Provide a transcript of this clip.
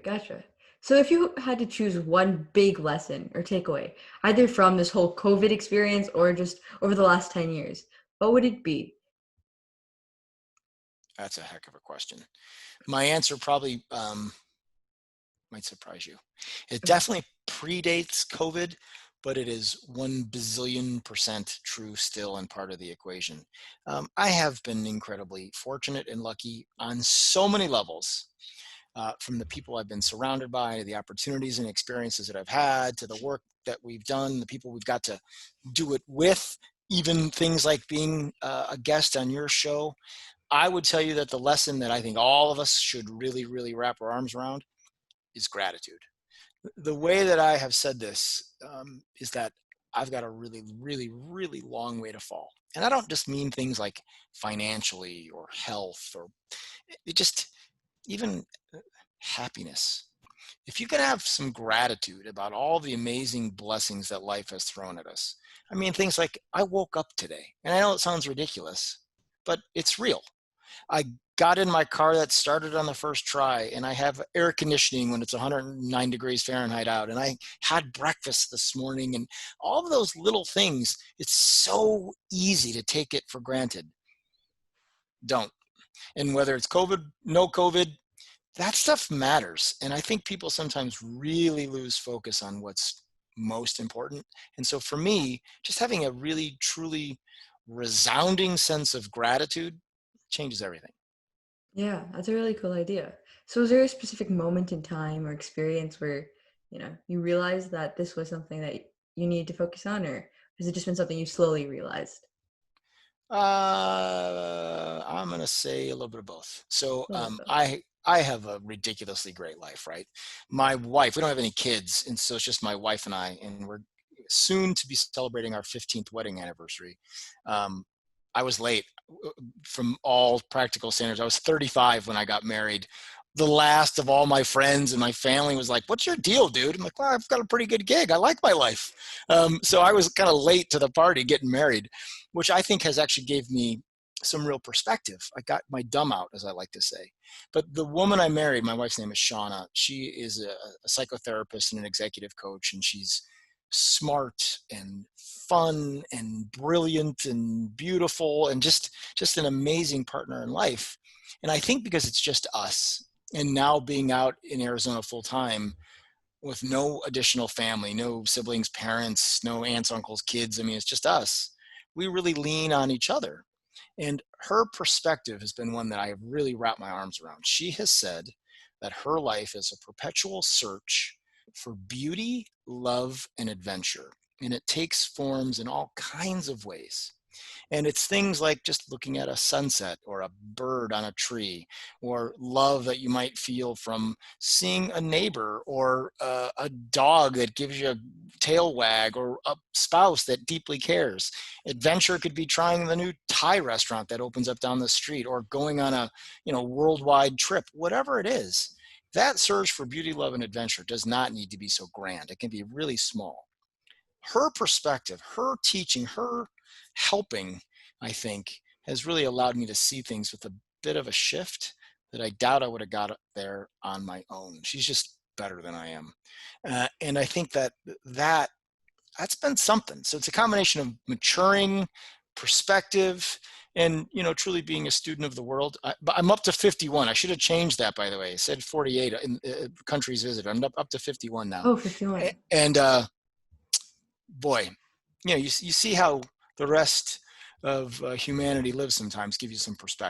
Gotcha. So if you had to choose one big lesson or takeaway, either from this whole COVID experience or just over the last 10 years, what would it be? That's a heck of a question. My answer probably might surprise you. It Okay. definitely predates COVID, but it is 1 bazillion% true still and part of the equation. I have been incredibly fortunate and lucky on so many levels, from the people I've been surrounded by, to the opportunities and experiences that I've had, to the work that we've done, the people we've got to do it with, even things like being a guest on your show. I would tell you that the lesson that I think all of us should really, really wrap our arms around is gratitude. The way that I have said this is that I've got a really, really, really long way to fall. And I don't just mean things like financially or health or it just even happiness. If you can have some gratitude about all the amazing blessings that life has thrown at us. I mean, things like I woke up today, and I know it sounds ridiculous, but it's real. I got in my car that started on the first try, and I have air conditioning when it's 109 degrees Fahrenheit out, and I had breakfast this morning, and all of those little things. It's so easy to take it for granted. Don't. And whether it's COVID, no COVID, that stuff matters. And I think people sometimes really lose focus on what's most important. And so for me, just having a really, truly resounding sense of gratitude changes everything. Yeah, that's a really cool idea. So is there a specific moment in time or experience where, you realized that this was something that you needed to focus on, or has it just been something you slowly realized? I'm gonna say a little bit of both. So A little bit. I have a ridiculously great life, right? My wife, we don't have any kids, and so it's just my wife and I, and we're soon to be celebrating our 15th wedding anniversary. I was late from all practical standards. I was 35 when I got married. The last of all my friends and my family was like, "What's your deal, dude?" I'm like, "Well, I've got a pretty good gig. I like my life." So I was kind of late to the party getting married, which I think has actually gave me some real perspective. I got my dumb out, as I like to say. But the woman I married, my wife's name is Shauna. She is a psychotherapist and an executive coach, and she's smart and fun and brilliant and beautiful and just an amazing partner in life. And I think because it's just us, and now being out in Arizona full time with no additional family, no siblings, parents, no aunts, uncles, kids. I mean, it's just us. We really lean on each other. And her perspective has been one that I have really wrapped my arms around. She has said that her life is a perpetual search for beauty, love, and adventure. And it takes forms in all kinds of ways. And it's things like just looking at a sunset or a bird on a tree, or love that you might feel from seeing a neighbor, or a dog that gives you a tail wag, or a spouse that deeply cares. Adventure could be trying the new Thai restaurant that opens up down the street, or going on a worldwide trip, whatever it is. That search for beauty, love, and adventure does not need to be so grand. It can be really small. Her perspective, her teaching, her helping, I think, has really allowed me to see things with a bit of a shift that I doubt I would have got there on my own. She's just better than I am. And I think that that's been something. So it's a combination of maturing, perspective, and truly being a student of the world. But I'm up to 51. I should have changed that, by the way. It said 48 in countries visited. I'm up to 51 now. Oh, 51. And boy, you see how the rest of humanity lives sometimes, give you some perspective.